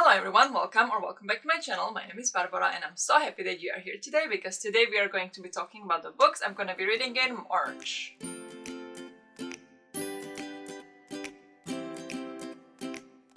Hello everyone, welcome back to my channel. My name is Barbara and I'm so happy that you are here today because today we are going to be talking about the books I'm going to be reading in March.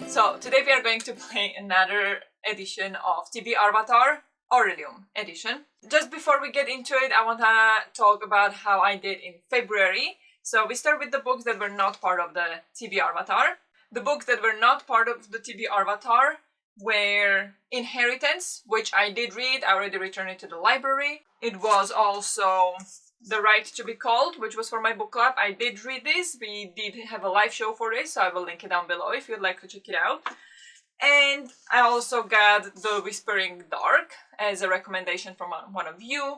So today we are going to play another edition of TBRvatar Orilium edition. Just before we get into it, I want to talk about how I did in February. So we start with the books that were not part of the TBRvatar. The books that were not part of the TBRvatar were Inheritance, which I did read. I already returned it to the library. It was also The Right to be Called, which was for my book club. I did read this. We did have a live show for this, so I will link it down below if you'd like to check it out. And I also got The Whispering Dark as a recommendation from one of you,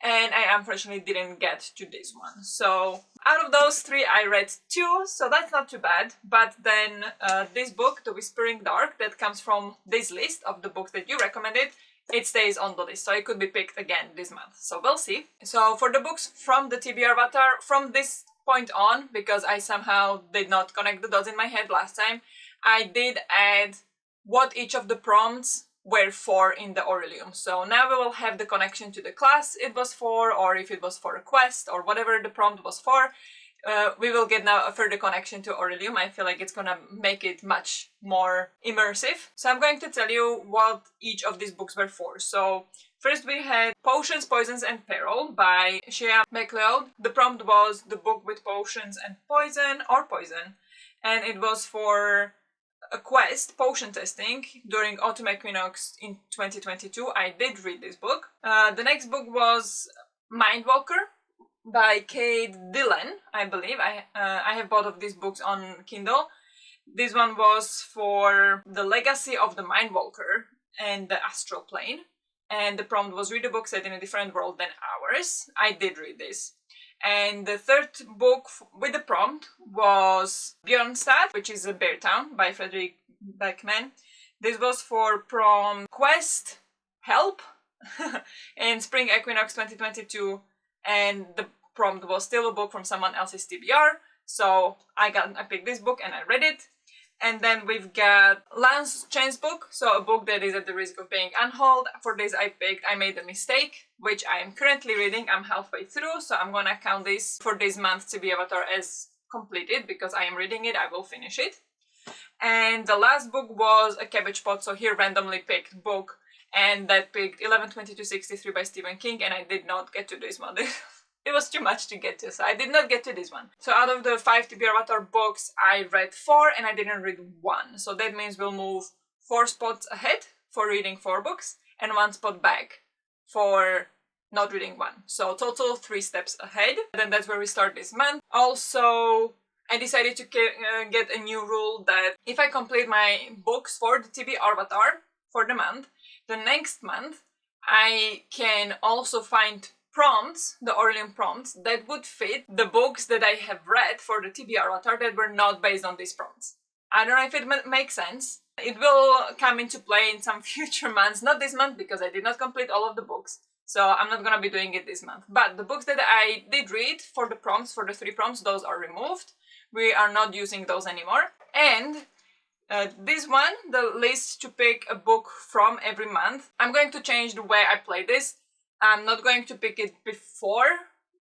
and I unfortunately didn't get to this one. So out of those three, I read two, so that's not too bad. But then this book, The Whispering Dark, that comes from this list of the books that you recommended, it stays on the list, so it could be picked again this month. So we'll see. So for the books from the TBRvatar, from this point on, because I somehow did not connect the dots in my head last time, I did add what each of the prompts were for in the Orilium. So now we will have the connection to the class it was for, or if it was for a quest, or whatever the prompt was for. We will get now a further connection to Orilium. I feel like it's gonna make it much more immersive. So I'm going to tell you what each of these books were for. So first we had Potions, Poisons and Peril by Shea MacLeod. The prompt was the book with potions and poison, or poison, and it was for a quest, potion testing, during autumn equinox in 2022. I did read this book. The next book was Mindwalker by Kate Dillon, I believe. I have both of these books on Kindle. This one was for the legacy of the Mindwalker and the astral plane. And the prompt was read a book set in a different world than ours. I did read this. And the third book with the prompt was Björnstad, which is a bear town by Frederick Beckman. This was for prompt Quest, Help, in Spring Equinox 2022. And the prompt was still a book from someone else's TBR. So I picked this book and I read it. And then we've got Lance Chen's book, so a book that is at the risk of being unhauled. For this I made a mistake, which I am currently reading. I'm halfway through, so I'm gonna count this for this month TBRvatar as completed, because I am reading it, I will finish it. And the last book was A Cabbage Pot, so here randomly picked book, and that picked 11/22/63 by Stephen King, and I did not get to this one. It was too much to get to, so I did not get to this one. So out of the 5 TBRvatar books, I read 4 and I didn't read 1. So that means we'll move 4 spots ahead for reading 4 books and 1 spot back for not reading 1. So total 3 steps ahead. Then that's where we start this month. Also, I decided to get a new rule that if I complete my books for the TBRvatar for the month, the next month I can also find prompts, the Orilium prompts, that would fit the books that I have read for the TBRvatar that were not based on these prompts. I don't know if it makes sense. It will come into play in some future months, not this month because I did not complete all of the books, so I'm not gonna be doing it this month. But the books that I did read for the prompts, for the 3 prompts, those are removed. We are not using those anymore. And this one, the list to pick a book from every month, I'm going to change the way I play this. I'm not going to pick it before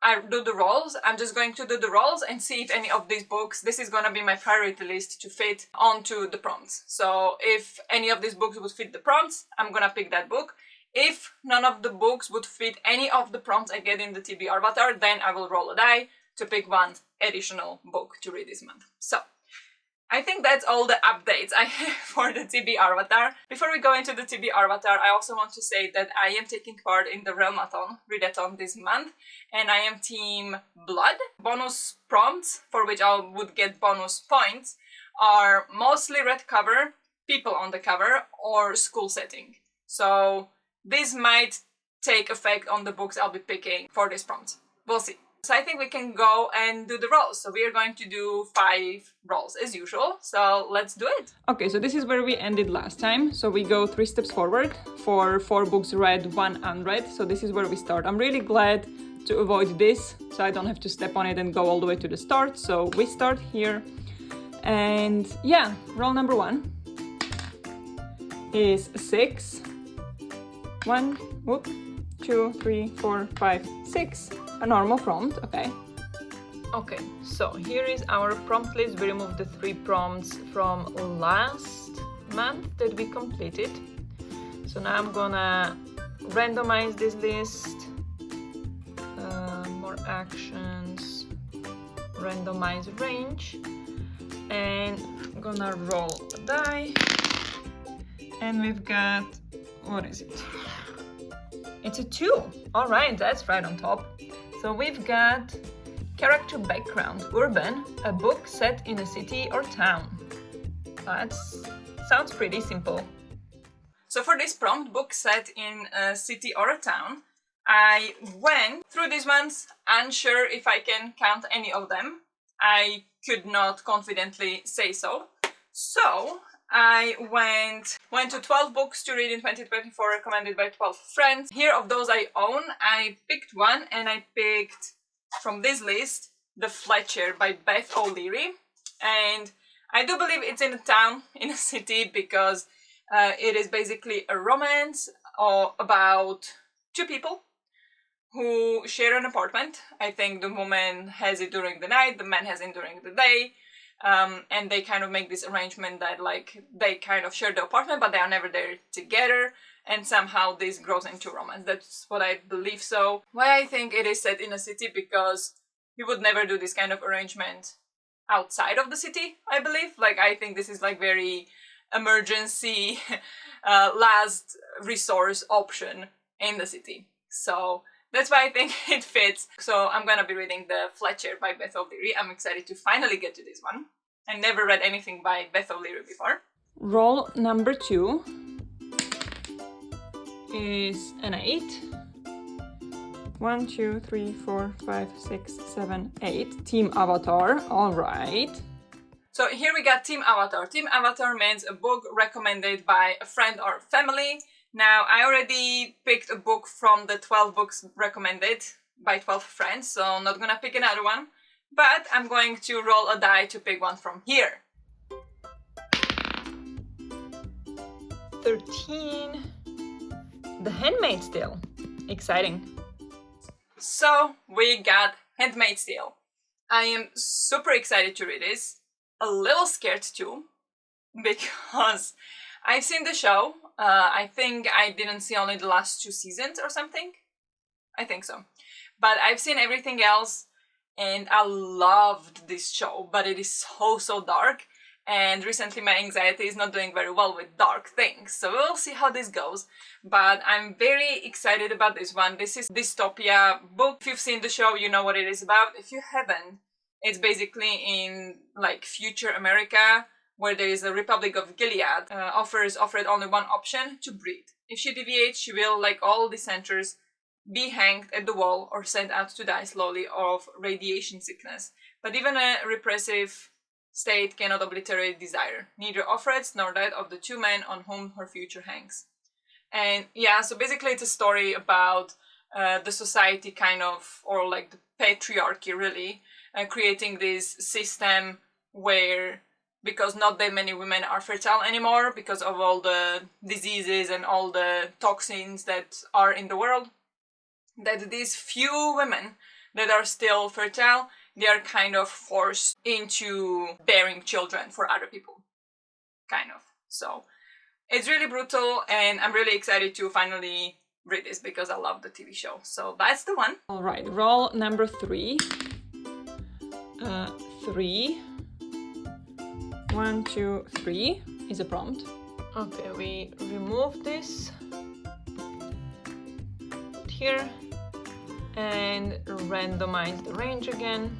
I do the rolls. I'm just going to do the rolls and see if any of these books, this is going to be my priority list to fit onto the prompts. So if any of these books would fit the prompts, I'm going to pick that book. If none of the books would fit any of the prompts I get in the TBRvatar, then I will roll a die to pick 1 additional book to read this month. So I think that's all the updates I have for the TBRvatar. Before we go into the TBRvatar, I also want to say that I am taking part in the Realmathon readathon this month, and I am Team Blood. Bonus prompts, for which I would get bonus points, are mostly red cover, people on the cover, or school setting. So this might take effect on the books I'll be picking for this prompt. We'll see. So I think we can go and do the rolls. So we are going to do 5 rolls as usual. So let's do it. Okay, so this is where we ended last time. So we go 3 steps forward for 4 books read, 1 unread. So this is where we start. I'm really glad to avoid this, so I don't have to step on it and go all the way to the start. So we start here. And yeah, roll number 1. is 6. 1, 2, 3, 4, 5, 6. A normal prompt, okay. Okay, so here is our prompt list. We removed the 3 prompts from last month that we completed. So now I'm gonna randomize this list. More actions, randomize range, and I'm gonna roll a die. And we've got, what is it? It's a 2. All right, that's right on top. So we've got character background, urban, a book set in a city or town. That sounds pretty simple. So for this prompt, book set in a city or a town, I went through these ones, unsure if I can count any of them. I could not confidently say so. So I went to 12 books to read in 2024, recommended by 12 friends. Here of those I own, I picked one, and I picked from this list The Fletcher by Beth O'Leary. And I do believe it's in a town, in a city, because it is basically a romance about 2 people who share an apartment. I think the woman has it during the night, the man has it during the day. And they kind of make this arrangement that like they kind of share the apartment, but they are never there together, and somehow this grows into romance. That's what I believe. So why I think it is set in a city, because you would never do this kind of arrangement outside of the city, I believe. Like, I think this is like very emergency last resource option in the city. So that's why I think it fits. So I'm gonna be reading The Fletcher by Beth O'Leary. I'm excited to finally get to this one. I never read anything by Beth O'Leary before. Roll number 2 is an 8. 1, 2, 3, 4, 5, 6, 7, 8. Team Avatar, all right. So here we got Team Avatar. Team Avatar means a book recommended by a friend or family. Now, I already picked a book from the 12 books recommended by 12 friends, so I'm not gonna pick another one, but I'm going to roll a die to pick one from here. 13. The Handmaid's Tale. Exciting. So, we got Handmaid's Tale. I am super excited to read this. A little scared too, because I've seen the show. I think I didn't see only the last 2 seasons or something. I think so. But I've seen everything else, and I loved this show, but it is so dark. And recently my anxiety is not doing very well with dark things. So we'll see how this goes. But I'm very excited about this one. This is dystopia book. If you've seen the show, you know what it is about. If you haven't, it's basically in like future America, where there is a Republic of Gilead, offered only one option: to breed. If she deviates, she will, like all dissenters, be hanged at the wall or sent out to die slowly of radiation sickness. But even a repressive state cannot obliterate desire, neither Offred's nor that of the 2 men on whom her future hangs. And yeah, so basically it's a story about the society kind of, or like the patriarchy really, creating this system where, because not that many women are fertile anymore because of all the diseases and all the toxins that are in the world, that these few women that are still fertile, they are kind of forced into bearing children for other people, kind of. So it's really brutal, and I'm really excited to finally read this because I love the TV show. So that's the one. All right, roll number 3. 3. 1, 2, 3 is a prompt. Okay, we remove this here and randomize the range again.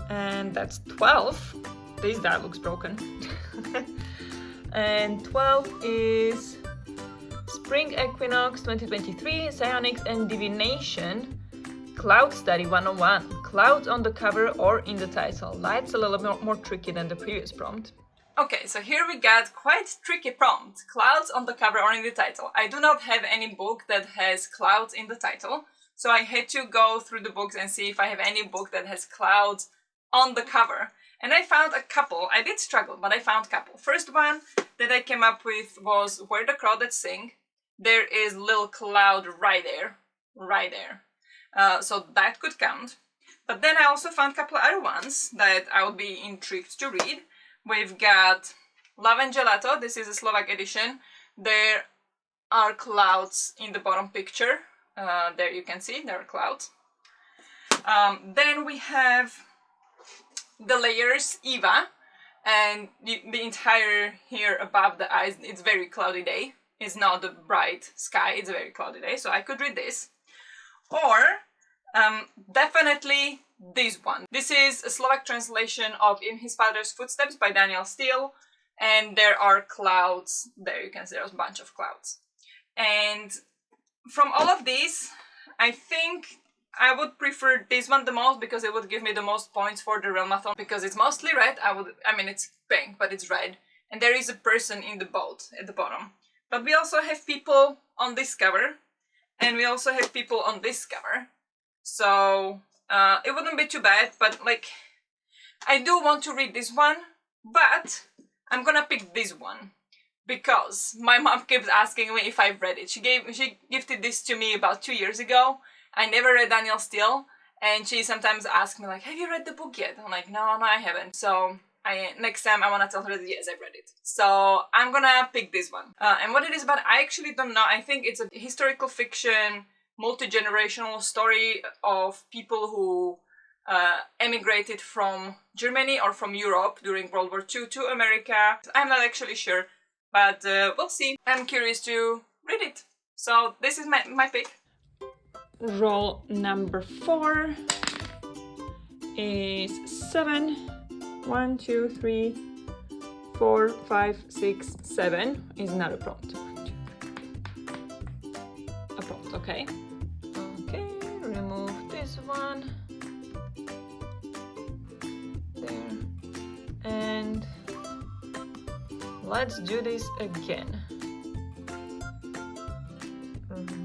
And that's 12. This die looks broken. And 12 is Spring Equinox 2023, Psionics and Divination, Cloud Study 101. Clouds on the cover or in the title. That's a little more tricky than the previous prompt. Okay, so here we got quite tricky prompt. Clouds on the cover or in the title. I do not have any book that has clouds in the title, So I had to go through the books and see if I have any book that has clouds on the cover. And I found a couple. I did struggle, but I found a couple. First one that I came up with was Where the Crawdads Sing. There is little cloud right there. Right there. So that could count. But then I also found a couple other ones that I would be intrigued to read. We've got Love and Gelato. This is a Slovak edition. There are clouds in the bottom picture. There you can see, there are clouds. Then we have the layers Eva, and the entire here above the eyes, it's very cloudy day. It's not a bright sky, it's a very cloudy day, so I could read this. Or definitely this one. This is a Slovak translation of In His Father's Footsteps by Daniel Steele, and there are clouds. There you can see there's a bunch of clouds. And from all of these, I think I would prefer this one the most because it would give me the most points for the Realmathon, because it's mostly red. I mean it's pink, but it's red. And there is a person in the boat at the bottom. But we also have people on this cover, and we also have people on this cover. So it wouldn't be too bad, but like, I do want to read this one, but I'm gonna pick this one because my mom keeps asking me if I've read it. She gifted this to me about 2 years ago. I never read Daniel Steele, and she sometimes asks me like, have you read the book yet? I'm like, no, I haven't. So next time I want to tell her that yes, I've read it. So I'm gonna pick this one. And what it is about, I actually don't know. I think it's a historical fiction, multi-generational story of people who emigrated from Germany or from Europe during World War II to America. I'm not actually sure, but we'll see. I'm curious to read it. So this is my pick. Roll number 4 is 7. 1, 2, 3, 4, 5, 6, 7 is not a prompt. A prompt, okay. Okay, remove this one. There. And let's do this again.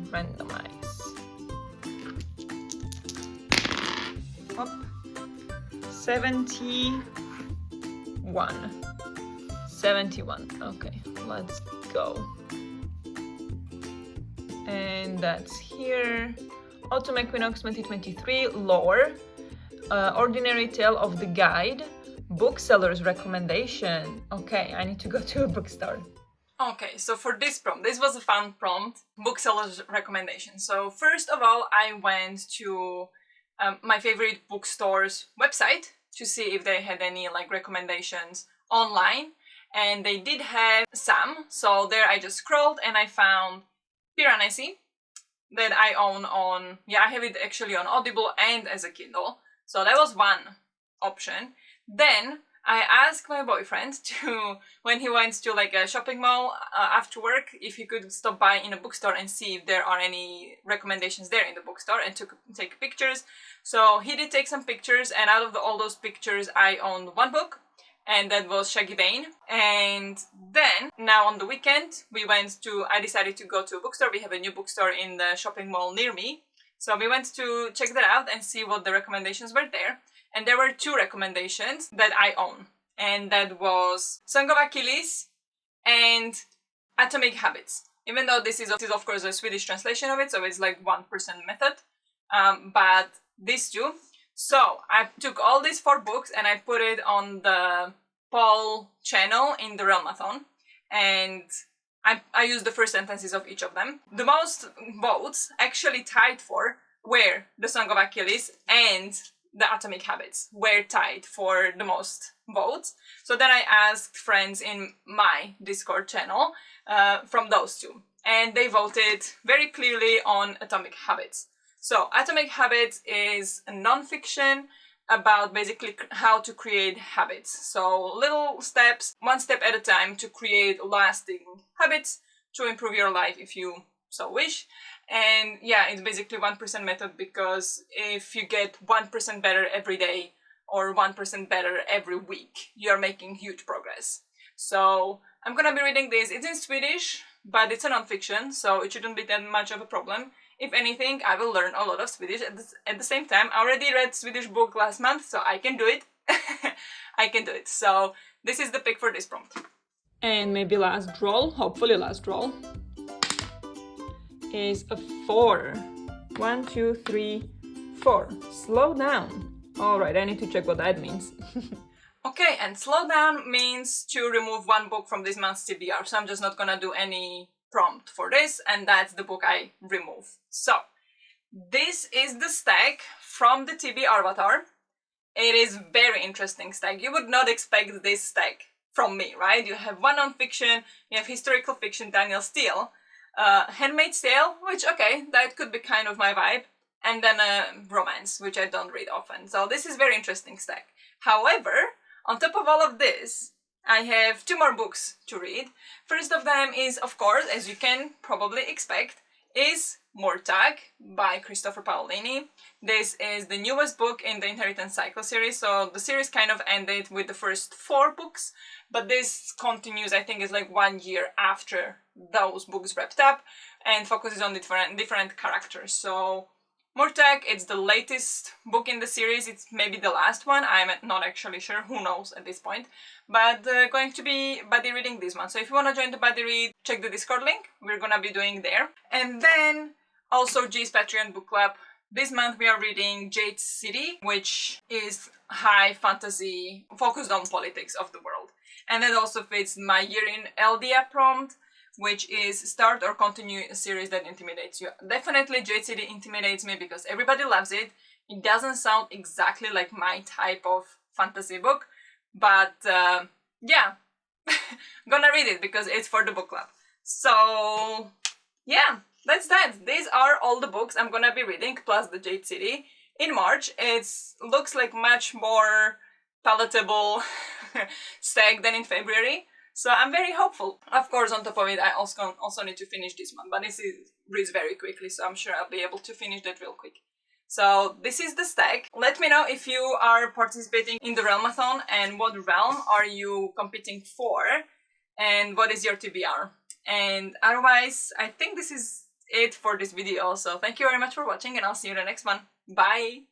Randomize. Up. 71. 71. Okay, let's go. And that's here. Autumn Equinox 2023 lore. Ordinary Tale of the Guide. Bookseller's recommendation. Okay, I need to go to a bookstore. Okay, so for this prompt, this was a fun prompt. Bookseller's recommendation. So first of all, I went to my favorite bookstore's website to see if they had any like recommendations online, and they did have some. So there I just scrolled and I found Piranesi that I own on, I have it actually on Audible and as a Kindle. So that was one option. Then I asked my boyfriend to, when he went to like a shopping mall after work, if he could stop by in a bookstore and see if there are any recommendations there in the bookstore and take pictures. So he did take some pictures, and out of all those pictures I owned one book, and that was Shaggy Bane. And then now on the weekend I decided to go to a bookstore. We have a new bookstore in the shopping mall near me. So we went to check that out and see what the recommendations were there. And there were 2 recommendations that I own. And that was Song of Achilles and Atomic Habits. Even though this is of course a Swedish translation of it, so it's like 1% method. But these 2. So I took all these 4 books and I put it on the poll channel in the Realmathon. And I used the first sentences of each of them. The most votes actually tied for were the Song of Achilles and the Atomic Habits were tied for the most votes. So then I asked friends in my Discord channel from those 2. And they voted very clearly on Atomic Habits. So Atomic Habits is a non-fiction about basically how to create habits. So little steps, one step at a time, to create lasting habits to improve your life if you so wish. And it's basically 1% method, because if you get 1% better every day or 1% better every week, you're making huge progress. So I'm gonna be reading this. It's in Swedish, but it's a non-fiction, so it shouldn't be that much of a problem. If anything, I will learn a lot of Swedish at the same time. I already read Swedish book last month, so I can do it. I can do it. So this is the pick for this prompt. And maybe last roll, hopefully last roll, is a 4. 1, 2, 3, 4. Slow down. All right, I need to check what that means. Okay, and slow down means to remove one book from this month's TBR. So I'm just not gonna do any prompt for this, and that's the book I remove. So this is the stack from the TBRvatar. It is very interesting stack. You would not expect this stack from me, right? You have one non-fiction, you have historical fiction, Daniel Steele, Handmaid's Tale, which, okay, that could be kind of my vibe, and then a romance, which I don't read often. So this is very interesting stack. However, on top of all of this, I have 2 more books to read. First of them is, of course, as you can probably expect, is Mortag by Christopher Paolini. This is the newest book in the Inheritance Cycle series, so the series kind of ended with the first 4 books, but this continues, I think it's like 1 year after those books wrapped up, and focuses on different characters. So Mortag, it's the latest book in the series, it's maybe the last one, I'm not actually sure, who knows at this point, but going to be buddy reading this month. So if you want to join the buddy read, check the Discord link, we're gonna be doing there. And then also G's Patreon book club. This month we are reading Jade City, which is high fantasy focused on politics of the world. And that also fits my year in LDA prompt, which is start or continue a series that intimidates you. Definitely Jade City intimidates me because everybody loves it. It doesn't sound exactly like my type of fantasy book, but yeah, gonna read it because it's for the book club. So yeah, that's that. These are all the books I'm gonna be reading, plus the Jade City in March. It looks like much more palatable stack than in February. So I'm very hopeful. Of course, on top of it, I also need to finish this one, but this reads very quickly, so I'm sure I'll be able to finish that real quick. So this is the stack. Let me know if you are participating in the Realmathon and what realm are you competing for and what is your TBR. And otherwise, I think this is it for this video. So thank you very much for watching and I'll see you in the next one. Bye!